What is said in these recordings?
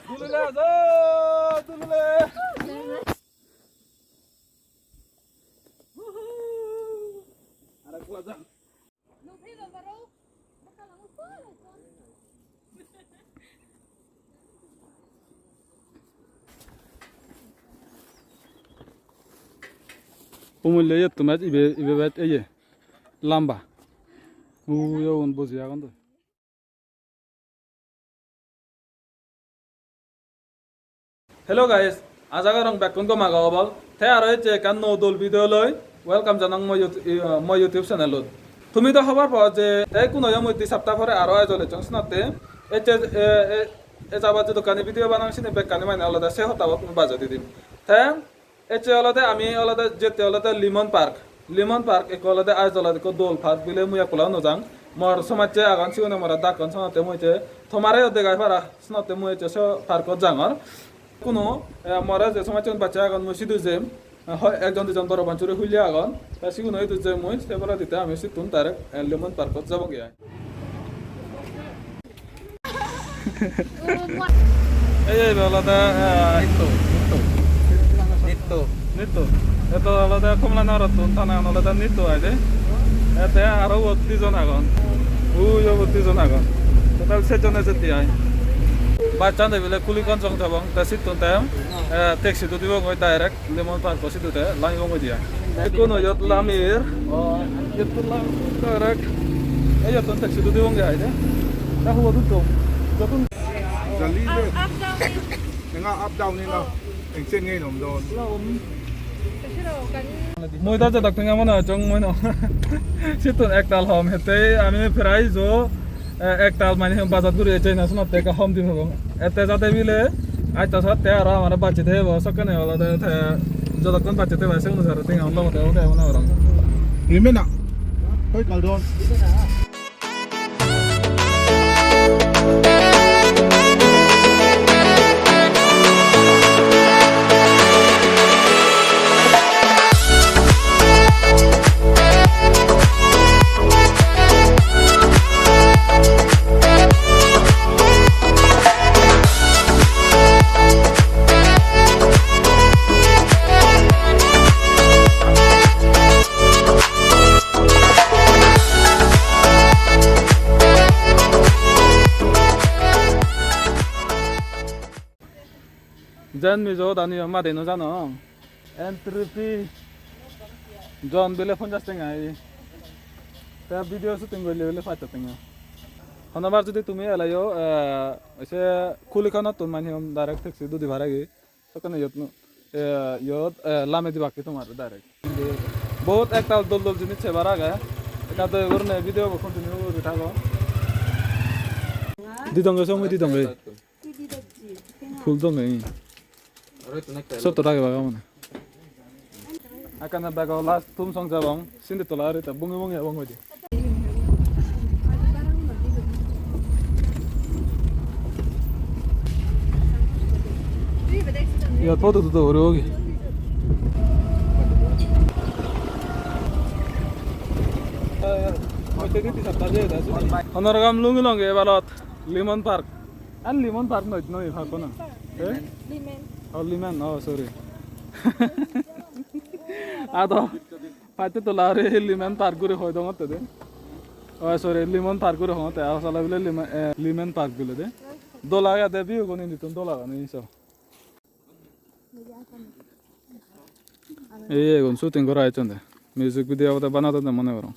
দুলুলে আজো দুলুলে আরে কোয়া যা Umulya yettu mat ibe bat eye lamba yo on bozi agando Hello guys ajagarong backon ko magawabal the aro je kan no dol video loy welcome janang mo YouTube channel তুমি তো খবর পাও যে এই কোন মধ্যে সপ্তাহ পরে আরো আয়োজনে চংসনাতে এ যাবার যে দোকানে ভিডিও বানাইছিনে বেকানে মানে আলাদা সে হতাবত বাজে দিদিম তাই এতে আলাদা আমি আলাদা যেতে আলাদা লিমন পার্ক এক আলাদা আজ আলাদা কো দোল পার্ক বিলে মুয়া কোলা নজাং মর সমাজে আগান সিউনে মরা দাকন সনাতে মুইতে থমারে দেগাই পারা সনাতে মুইতে সো পার্কত জাঙর কোনো মরা যে সমাজে বাচ্চা আগান মুসিদু যে হয় একজন দুজন বড় বাঞ্চুরে হুইলিয়া আগান তা সিগুন হইতো যে মুই সেবলা দিতে আমি সিতুন তারে লিমন পার্কত যাব গিয়া এই আলাদা নিত্য এত আলাদা কমলা নরতুন থানা আলাদা নিত্য আছে এতে আরো 32 জন আগন ওই 32 জন আগন টোটাল 6 জন আছে তিয়াই বাচ্চা দেবিলে কুলিকন জং যাবং তা সিতুন তা ট্যাক্সি তো দিব গই ডাইরেক্ট লেমন পার্ক কসিতুতে লাইন গই দিয়া কোন ইয়ত লামির ইয়ত লাম ডাইরেক্ট এই ইয়ত ট্যাক্সি তো দিব গই আইদে তা হবো তো যতন জালি যে nga up down ni no anh trên nghe nồng đồn মই তা জাদক তুমি মনে হয় চং মই ন সিতুন একতাল হম হেতে আমি প্রায় জো একতাল মানে বাজার ঘুরে যাই না শোনাতে কা হম দিন হবো এতে যাতে মিলে আইতা সাথে আর আমার বাচ্চা দেব সকানে হলো দে যতক্ষণ বাচ্চা দেব সে অনুসারে তিন আমরা মতে ওটা মনে হলো riêng nào hơi cầu đồn জন মিজো দানি মা দেনো জানো এন্ট্রি ফি জন বেলে 50 টাকা আই তা ভিডিও শুটিং করলে বেলে 5 টাকা হনবার যদি তুমি এলাইও এসে কুলিখানা তুন মানে ডাইরেক্ট ট্যাক্সি দুদি ভাড়া গে তখন ইয়ত লামে দিবা কি তোমার ডাইরেক্ট বহুত একটা দল জিনিস ছে ভাড়া গে এটা তো করনে ভিডিও কন্টিনিউ করে থাকো দিদঙ্গে সময় দিদঙ্গে ফুল দঙ্গে Soto lagi bagaimana? Akan ada kalau last tum song jabang, sini tu lari tak bungi ya bang aja. Ya foto tu baru lagi. Honor kam lungi longe balot Lemon Park. An Lemon Park no ifak kona. Limen. Oh Liman, oh sorry. Ado, pasti tu lari Liman Park guru hoy dong ate de. Oh sorry, Lemon Park guru hoy ate. Asal bile Liman Park bile de. Dola ya de view koni ni tun dola ni so. gon shooting kora chonde. Music video ate banata de mone karo.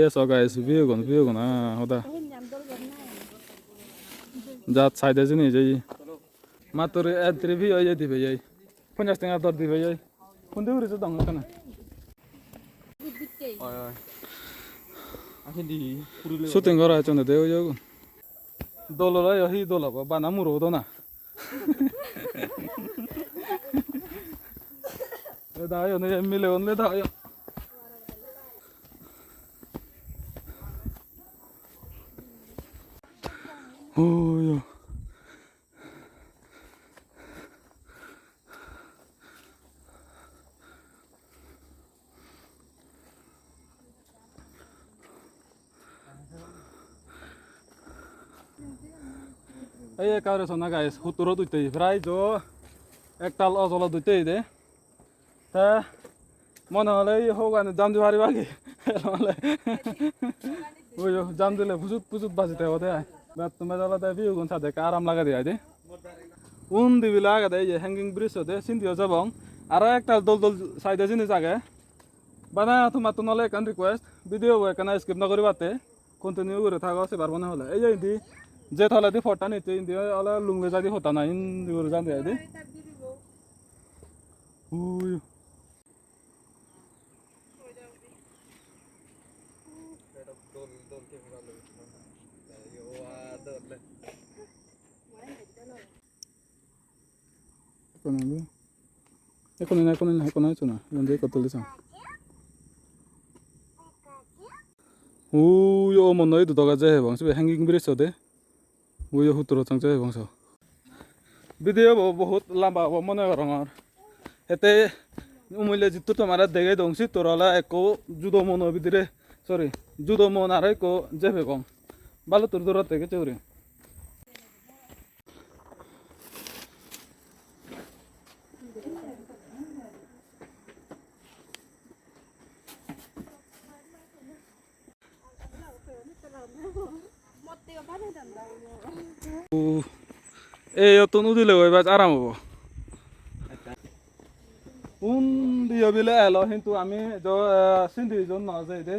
So guys, view gon hoda. Jat side jini jai. Matur entry view aja di bejai. 50 টাকা দর দিবে যাই কোন দিকে রয়েছে দঙ্গ কেন shooting করা আছে না দেও যাও দোলরা এই দোলব বানা মুরো দো না দাও না মিলে ওনলে দাও ও এই কারে সোনা গাইস হুতুর দুইতেই প্রায় জো একটাল অজল দুইতেই দে তা মনে হলে হোক আনি জাম দি পারিবা কি ওই জাম দিলে ফুচুত ফুচুত বাজিতে হতে তুমি জ্বালাতে ভিউ গুণ সাথে আরাম লাগা দিয়ে দে উন দিবিলা আগা দেয় হ্যাঙ্গিং ব্রিজ হতে সিন্ধিও যাবং আর একটা দল দল সাইডে জিনিস আগে বানা তোমার তো নলে একান রিকোয়েস্ট ভিডিও এখান স্কিপ না করি বাতে কন্টিনিউ করে থাকো সে পারবো না হলে এই যে ইন্দি যে থলে দি ফটা নিতে ইন্দি হলে লুঙ্গে যাদি হতা না ইন্দি করে জান দিয়ে উই এখন না ইন্দি কত লিসা 우요 어머 너희도 너가 제 방송 행깅 브리스데 우요 후트로 창제 방송 ভিডিও বহুত লম্বা মনে করো এতে উমিলে জিতু তোমার দেখে দংশি তোরলা একো জুদো মন ভিতরে সরি জুদো মন আর একো জেবে কম ভালো তোর দূর থেকে চৌরি এই অতন উদিলে এবার আরাম হবো উন দিয়ে বিলে এলো কিন্তু আমি সিন্ধি জন না যাই দে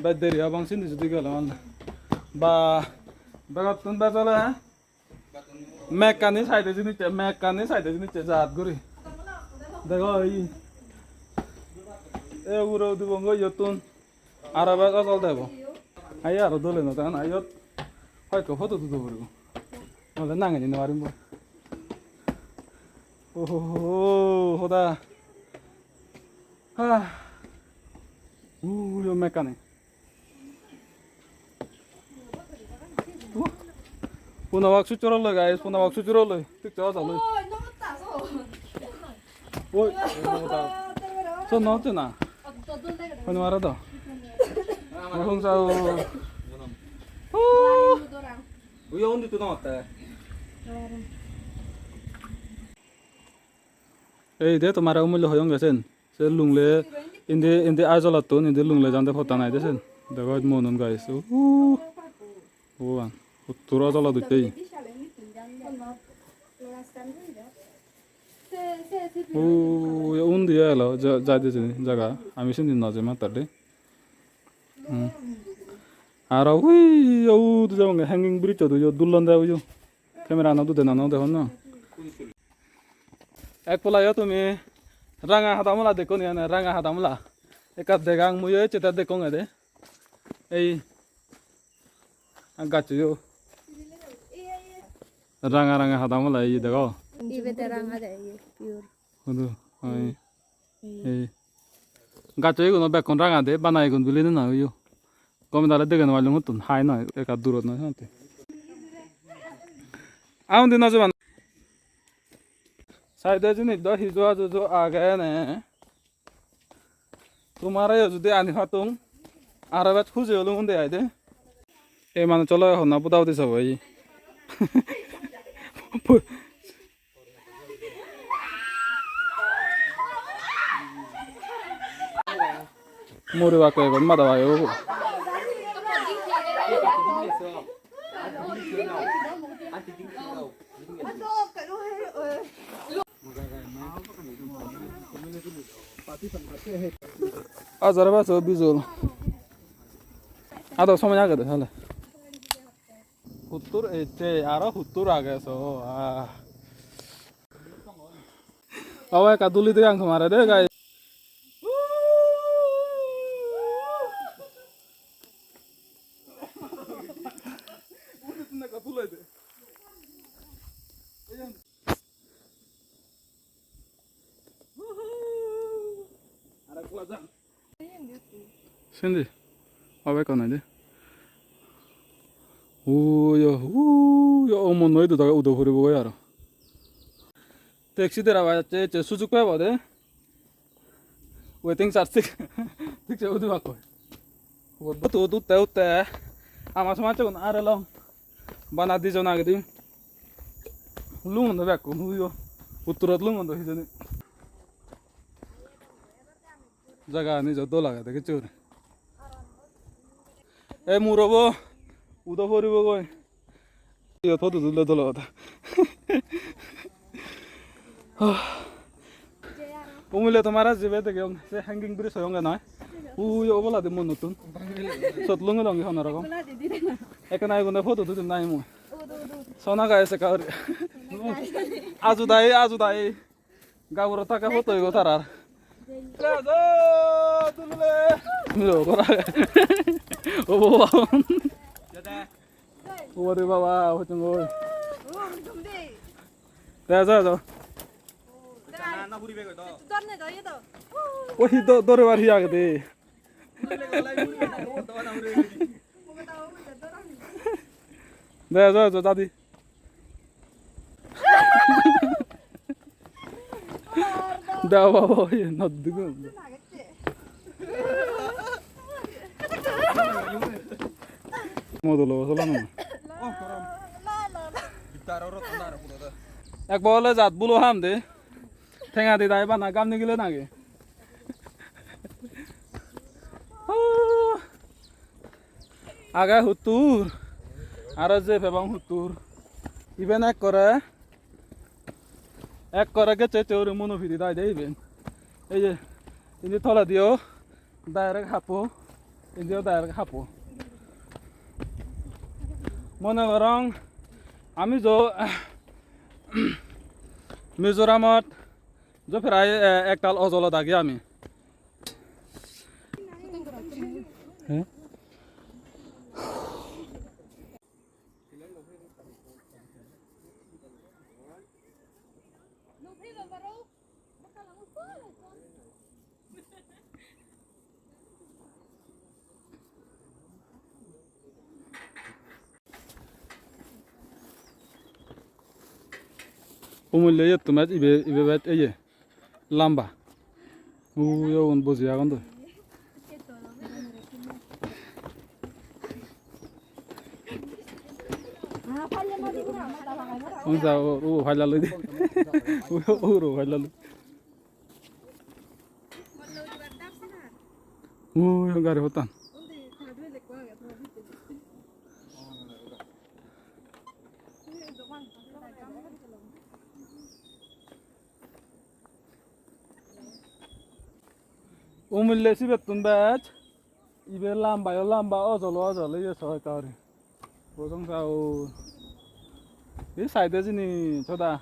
বাদ দেরি এবং সিন্ধি যদি গেলাম বা বেগত তুন বাজলে মেকানি সাইডে জিনিস জাত করি দেখো এই উড়ো দিব ইয়তুন আর এবার অচল দেব আই আর দলে না তখন আইয়ত হয়তো ফটো তুলতে পারবো নাহলে নাঙে নিতে পারিব ওহো হোদা হ্যাঁ মেকানে পুনবাক সুচরলৈ গাইছ পুনবাক সুচরলৈ ঠিক চাও চালৈ ওই so no te na bueno ahora to không sao uy onde tu nota এই দে তোমার অমূল্য হয়ং গেছেন সে লুংলে ইন্দে আজলাতুন ইন্দে লুংলে জানতে ফটা নাই দেছেন দেখো মনন গাইছ ও উত্তর আজলা দুইতেই ও উন দিয়ে এলো যাই দিয়েছে জায়গা আমি সিন্দিন না যে মাতারে আর ওই ও যাবো হ্যাঙ্গিং ব্রিজ তো দুলন দেয় ওই ক্যামেরা না দুধে না দেখো না এক পোলায় তুমি রাঙা হাতামলা দেখো নি রাঙা হাতামলা একাত দেখা মুই চেতা দেখো দে এই গাছ রাঙা রাঙা হাতামলা এই দেখো গাছ এগুলো বেকন রাঙা দে বানাই গুন বিলি না ওই কমে দালে দেখে নেওয়ার মতন হাই নয় একা দূরত নয় শান্তি আউন দিন যাবান সাইডে জিনিস দ হিজোয়া জোজো আগে নে তোমার যদি আনি ফাতুং আর এবার খুঁজে হলো মন দেয় দে এই মানে চলো এখন না পুতাও দিছ ভাই মরে বাকে এখন মাদা ভাই ও আজার বাস বিজল আদা সময় আগে তাহলে হুত্তর এতে আরো হুত্তর আগে আবার কাদুলি দিয়ে আংশ মারে দে গাই Sindi, apa kau nanti? Ya, omong itu tak udah huri boy aro. Taxi dera baca ce sujuk pe bade. Waiting charge tik ce udah aku. Betul tahu teh. Amas macam pun ada long. বানা দিজন আগে দিম লুমন back হুইও উত্তরত লুমন হিজনি জায়গা নিজ দো লাগা দেখে চোর এ মুরব উদো পরিব গই ফটো তুলে দোলা কথা উমিলে তোমার যাবে দেখে সে হ্যাঙ্গিং ব্রিজ হয়ঙ্গা নয় উই ওবলা দিম নতুন সতলুঙ্গ লঙ্গি হন রকম এখানে আইগুনে ফটো তুলে নাই মই সোনা গাইছে কাউরি আজু দাই গাবর টাকা ফটো হইব তার আর ওরে বাবা হচ্ছে যা যা যা ওই দরে বার হিয়া গে দে যা যা দাদি দাও বাবা ওই নদ্দু মদলো চলা না এক বলে জাত বুলো হাম দে ঠেঙা দি দাই বানা গাম নিগিলে নাগে আগে হুতুর আর যে ভেবাং হুতুর ইভেন এক করে গেছে চৌরে মনোভিদি দাই দেয় ইভেন এই যে ইনি থলা দিও ডাইরেক্ট হাপো ইন্দিও ডাইরেক্ট হাপো মনে করং আমি মিজোরামত প্রায় একটাল অজলত আগে আমি umul le yettu mat ibe bat eye lamba yo on bozi agon do on sa o phala loi di o ro phala loi yo gare hotan umille sibetun bat ibe lamba ojol ye soy kauri bosong sao e saide jini choda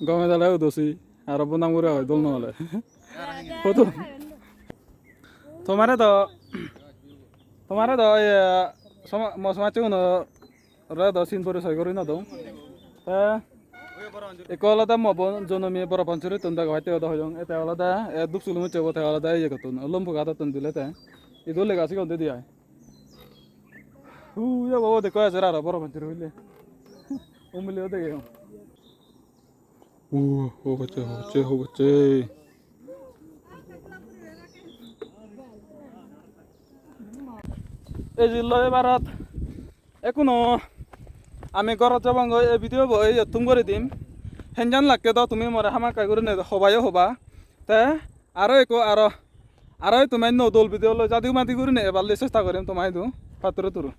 gome dala udosi aro bonang mure hoy dol nole foto tomare do mosma chuno ra do sin pore sai gori na do ta ekola da mobo jonomi bora panchure tunda ga hate da hoyong eta ola da e duksulu mu chebo ta ola da ye gotun lombu ga da tun dile ta idol le ga si gonde dia ya babo de ko azara ra bora panchure hile umile de ge ho bache এই জিল্লো এবারত এখনো আমি ঘরত যাব এই video তুম করে দিম হেনজান লাগে তো তুমি মরে হামা কাই করে হবাইও হবা তে আরো তোমার নদল ভিডিও লো জাদিও মাতি করে নে এবার চেষ্টা করিম তোমায় দু পাত্র তুরু